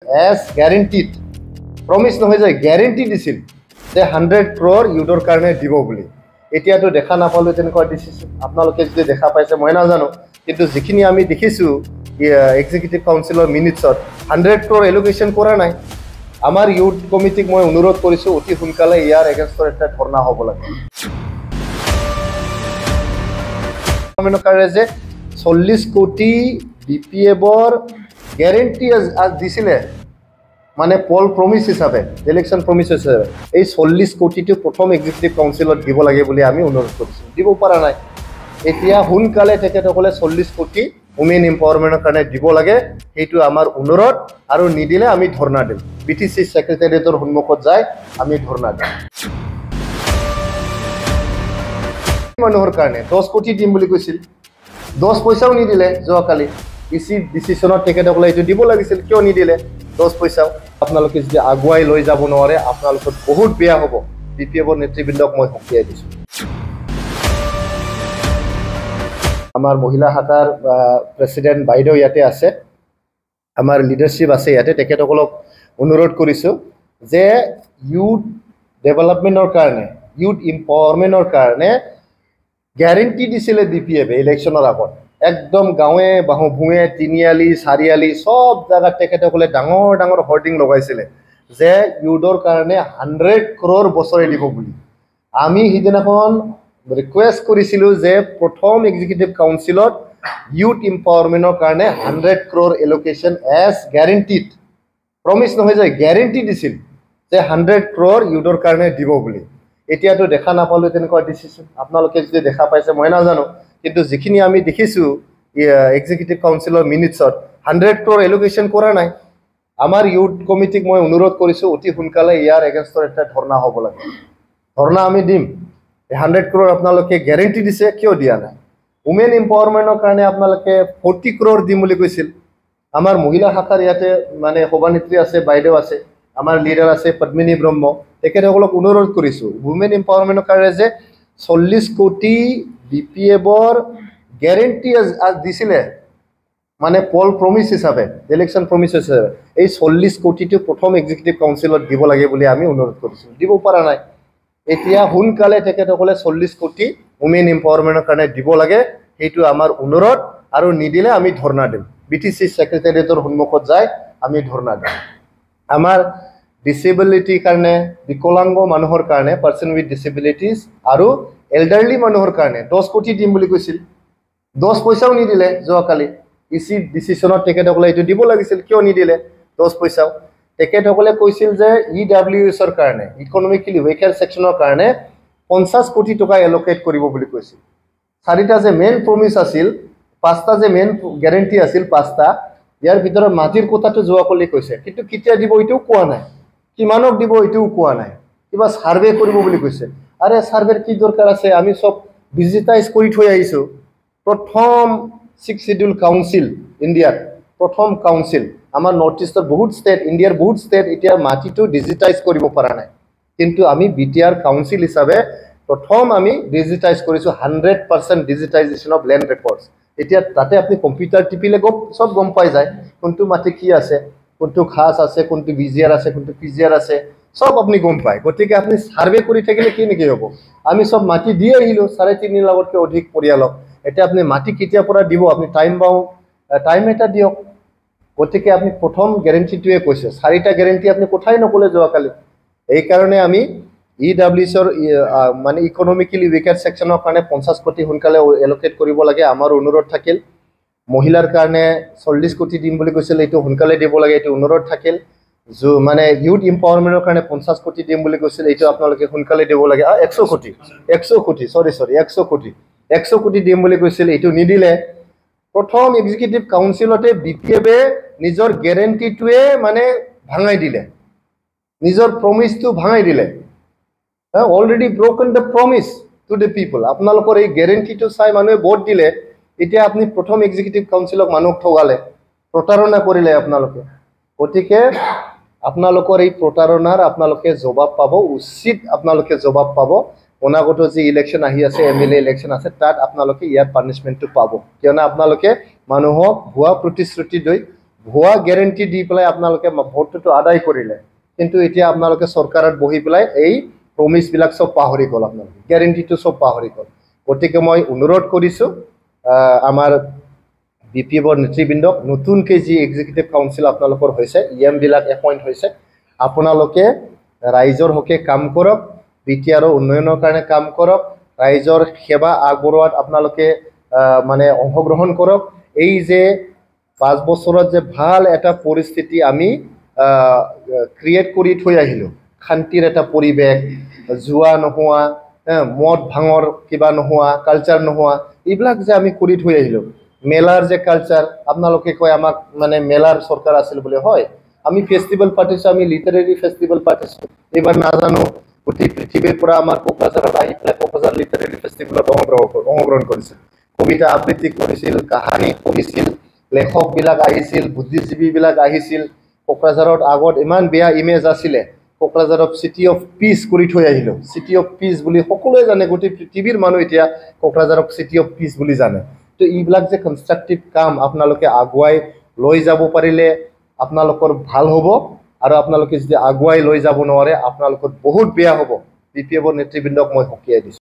as guaranteed promise নহয় যে guarantee দিছিল যে 100 crore ইউডৰ কাৰণে দিব বুলি এতিয়াতো দেখা নাপালো তেনেকুৱা ডিসিশন আপোনালোকে যদি দেখা পাইছে মই নাজানো কিন্তু যিখিনি আমি দেখিছো এক্সিকিউটিভ কাউন্সিলৰ মিনিটছত 100 crore এলোকেশন কৰা নাই আমাৰ ইউথ কমিটিক মই অনুৰোধ কৰিছো অতি সোনকালে ইয়াৰ এগেইনষ্টৰ এটা ধৰ্ণা হ'ব লাগে যে 40 কোটি বিপিএফৰ গ্যাৰেণ্টি দিছিলে মানে পল প্ৰমিস হিচাপে ইলেকশন প্ৰমিস হিচাপে এই 40 কোটিটো প্ৰথম এক্সিকিউটিভ কাউন্সিলত দিব লাগে বুলি আমি অনুৰোধ কৰিছো দিব পৰা নাই এতিয়া হুনকালে তেখেতসকলে 40 কোটি উমেন এম্পাৱাৰমেণ্টৰ কাৰণে দিব লাগে সেইটো আমাৰ অনুৰোধ আৰু নিদিলে আমি ধৰ্ণা দিম বিটিসি সেক্ৰেটাৰিয়েটৰ সন্মুখত যায় আমি ধৰ্ণা দিম মানুহৰ কাৰণে 10 কোটি দিম বুলি কৈছিল 10 পইচাও নিদিলে যোৱাকালি ইসি ডিসিশনত তেখেতসকলে এইটো দিব লাগিছিল কিয় নিদিলে 10 পইচাও আপোনালোকে যদি আগুৱাই লৈ যাব নোৱাৰে আপোনালোকৰ বহুত বেয়া হ'ব বিপিএফৰ নেতৃবৃন্দক মই হকিয়াই দিছো আমাৰ মহিলা শাখাৰ প্ৰেসিডেন্ট বাইদেউ ইয়াতে আছে আমাৰ লিডাৰশিপ আছে ইয়াতে তেখেতসকলক অনুৰোধ কৰিছো যে ইউথ ডেভেলপমেন্টৰ কাৰণে ইউথ এম্পাৱাৰমেন্টৰ কাৰণে গ্যাৰেণ্টি দিছিলে বিপিএফ ইলেকশনৰ আগত একদম গাঁৱে বাহুভুঁয়ে তিনিআলি চাৰিআলি সব জায়গা তেখেতসকলে ডাঙৰ ডাঙৰ হোৰ্ডিং লগাইছিলে যে ইউডৰ কাৰণে 100 crore বছৰে দিব বুলি আমি হিদিনাখন ৰিকুৱেষ্ট কৰিছিলো যে প্ৰথম এক্সিকিউটিভ কাউন্সিলত ইউথ এম্পাৱাৰমেন্টৰ কাৰণে 100 crore এলোকেশন এজ গ্যাৰেণ্টিড প্ৰমিস নহয় যে গ্যাৰেণ্টি দিছিল যে 100 crore ইউডৰ কাৰণে দিব বুলি এতিয়াতো দেখা নাপালো তেনেকুৱা ডিসিশন আপোনালোকে যদি দেখা পাইছে মই নাজানো কিন্তু যিখিনি আমি দেখিছো এক্সিকিউটিভ কাউন্সিলৰ মিনিটছত 100 crore এলোকেশন কৰা নাই আমাৰ ইউথ কমিটিক মই অনুৰোধ কৰিছো অতি সোনকালে ইয়াৰ এগেইনষ্টৰ এটা ধৰ্ণা হ'ব লাগে ধৰ্ণা আমি দিম 100 crore আপোনালোকে গ্যাৰেণ্টি দিছে কিয় দিয়া নাই উমেন এম্পাৱাৰমেন্টৰ কাৰণে আপোনালোকে 40 crore দিম বুলি কৈছিল আমাৰ মহিলা শাখাৰ ইয়াতে মানে সভানেত্ৰী আছে বাইদেউ আছে আমাৰ লিডাৰ আছে পদ্মিনী ব্ৰহ্ম তেখেতসকলক অনুৰোধ কৰিছো উমেন এম্পাৱাৰমেন্টৰ কাৰণে যে 40 কোটি বিপিএফৰ গ্যাৰেণ্টি দিছিলে মানে পল প্ৰমিস হিচাপে ইলেকশন প্ৰমিস হিচাপে এই 40 কোটিটো প্ৰথম এক্সিকিউটিভ কাউন্সিলত দিব লাগে বুলি আমি অনুৰোধ কৰিছো দিব পৰা নাই এতিয়া হুনকালে তেখেতসকলে 40 কোটি উমেন এম্পাৱাৰমেন্টৰ কাৰণে দিব লাগে সেইটো আমাৰ অনুৰোধ আৰু নিদিলে আমি ধৰ্ণা দিম বিটিসি সেক্ৰেটাৰিয়েটৰ সন্মুখত যায় আমি ধৰ্ণা দিম আমাৰ ডিসেবিলিটি কাৰণে বিকলাংগ মানুহৰ কাৰণে পাৰ্সন উইথ ডিসেবিলিটিজ আৰু এল্ডাৰলি মানুহৰ কাৰণে 10 কোটি দিম বুলি কৈছিল 10 পইচাও নিদিলে যোৱাকালি ইসি ডিসিশনত তেখেতসকলে এইটো দিব লাগিছিল কিয় নিদিলে 10 পইচাও তেখেতসকলে কৈছিল যে ইডব্লিউএছৰ কাৰণে ইকনমিক্যালি উইকাৰ সেকশনৰ কাৰণে 50 কোটি টকা এলোকেট কৰিব বুলি কৈছিল চাৰিটা যে মেইন প্ৰমিস আছিল পাঁচটা যে মেইন গ্যাৰেণ্টি আছিল পাঁচটা ইয়াৰ ভিতৰত মাটিৰ কোটাটো যোৱাকালি কৈছে কিন্তু কেতিয়া দিব এইটোও কোৱা নাই কিমানক দিব এইটোও কোৱা নাই কিবা সাৰ্ভে কৰিব বুলি কৈছে আৰে সাৰ্ভেৰ কি দৰকাৰ আছে আমি সব ডিজিটাইজ কৰি থৈ আহিছো প্ৰথম 6 শিডিউল কাউন্সিল ইণ্ডিয়াৰ প্ৰথম কাউন্সিল আমাৰ নৰ্থ ইষ্টৰ বহুত ষ্টেট ইণ্ডিয়াৰ বহুত ষ্টেট এতিয়া মাটিটো ডিজিটাইজ কৰিব পৰা নাই কিন্তু আমি বিটিআৰ কাউন্সিল হিচাপে প্ৰথম আমি ডিজিটাইজ কৰিছো 100% ডিজিটাইজেশন অফ ল্যান্ড ৰেকৰ্ডছ এতিয়া তাতে আপনি কম্পিউটাৰ টিপিলে সব গম পাই যায় কোনটো মাটি কি আছে কোনটো খাস আছে কোনটো বিজিআর আছে কোনটো পিজিআর আছে সব আপনি গম পায় গতিকে আপনি সার্ভে কৰি থাকিলে কি নেকি হ'ব আমি সব মাটি দিয়ে আহিলো 3.5 লাখতকৈ অধিক পৰিয়ালক এটা আপনি মাটি কেতিয়া পৰা দিব আপনি টাইম এটা দিয়ক গতিকে আপনি প্ৰথম গ্যাৰেণ্টিটোৱে কৈছে চাৰিটা গ্যাৰেণ্টি আপনি কোঠাই নকলে যোৱাকালি এই কাৰণে আমি ইডব্লিউএছৰ মানে ইকনমিক্যালি উইকাৰ সেকশনৰ কাৰণে 50 কোটি হুনকালে এলোকেট কৰিব লাগে আমাৰ অনুৰোধ থাকিল মহিলাৰ কাৰণে 40 কোটি দিম বুলি কৈছিল এইটো হুনকালে দিব লাগে এইটো অনুৰোধ থাকিল মানে ইউথ এম্পাৱাৰমেন্টৰ কাৰণে 50 কোটি দিম বুলি কৈছিল এইটো আপোনালোকে হুনকালে দিব লাগে 100 কোটি সৰি 100 কোটি দিম বুলি কৈছিল এইটো নিদিলে প্ৰথম এক্সিকিউটিভ কাউন্সিলতে বিপিএফে নিজৰ গ্যাৰেণ্টিটোৱে মানে ভাঙাই দিলে নিজৰ প্ৰমিসটো ভাঙাই দিলে already broken the promise to the people আপোনালোকৰ এই গ্যাৰেণ্টিটো চাই মানুহে ভোট দিলে এতিয়া আপনি প্ৰথম এক্সিকিউটিভ কাউন্সিলক মানুহ ঠগালে প্ৰতাৰণা কৰিলে আপোনালোকে গতিকে আপোনালোকৰ এই প্ৰতাৰণাৰ আপোনালোকে জবাব পাব উচিত আপোনালোকে জবাব পাব অনাগত যে ইলেকশন আহি আছে এমএলএ ইলেকশন আছে তাত আপোনালোকে ইয়াৰ পানিশমেন্টটো পাব কিয়নো আপোনালোকে মানুহক ভুৱা প্ৰতিশ্ৰুতি লৈ ভুয়া গ্যাৰেণ্টি দি পেলাই আপোনালোকে ভোটটো আদায় কৰিলে, কিন্তু এতিয়া আপোনালোকে চৰকাৰত বহি পেলাই এই প্ৰমিছবিলাক চব পাহৰি গ'ল, আপোনালোকে গ্যাৰেণ্টিটো চব পাহৰি গ'ল। গতিকে মই অনুৰোধ কৰিছোঁ আমাৰ BPFৰ নেতৃবৃন্দক, নতুনকৈ যি এক্সিকিউটিভ কাউন্সিল আপোনালোকৰ হৈছে, EM-বিলাক এপইণ্ট হৈছে, আপোনালোকে ৰাইজৰ হকে কাম কৰক, BTRৰ উন্নয়নৰ কাৰণে কাম কৰক, ৰাইজৰ সেৱা আগবঢ়োৱাত আপোনালোকে মানে অংশগ্ৰহণ কৰক। এই যে 5 বছৰত যে ভাল এটা পৰিস্থিতি আমি ক্ৰিয়েট কৰি থৈ আহিলোঁ, শান্তিৰ এটা পৰিৱেশ, জুৱা নোহোৱা, মদ ভাঙৰ কিবা নোহোৱা, কালচাৰ নোহোৱা, এইবিলাক যে আমি কৰি থৈ আহিলোঁ। মেলাৰ যে কালচাৰ, আপোনালোকে কয় আমাক মানে মেলাৰ চৰকাৰ আছিল বুলি, হয় আমি ফেষ্টিভেল পাতিছোঁ, আমি লিটাৰেৰী ফেষ্টিভেল পাতিছোঁ। এইবাৰ নাজানো গোটেই পৃথিৱীৰ পৰা আমাৰ কোকৰাঝাৰত আহি পেলাই কোকৰাঝাৰ লিটাৰেৰী ফেষ্টিভেলত অংশগ্ৰহণ কৰিছিল, কবিতা আবৃত্তি কৰিছিল, কাহানী পঢ়িছিল, লেখকবিলাক আহিছিল, বুদ্ধিজীৱীবিলাক আহিছিল। কোকৰাঝাৰত আগত ইমান বেয়া ইমেজ আছিলে, কোকৰাঝাৰক চিটি অফ পিচ কৰি থৈ আহিলোঁ। চিটি অফ পিচ বুলি সকলোৱে জানে, গোটেই পৃথিৱীৰ মানুহ এতিয়া কোকৰাঝাৰক চিটি অফ পিচ বুলি জানে। তো এইবিলাক যে কনষ্ট্ৰাকটিভ কাম আপোনালোকে আগুৱাই লৈ যাব পাৰিলে আপোনালোকৰ ভাল হ'ব, আৰু আপোনালোকে যদি আগুৱাই লৈ যাব নোৱাৰে আপোনালোকৰ বহুত বেয়া হ'ব। BPFৰ নেতৃবৃন্দক মই সকীয়াই দিছোঁ।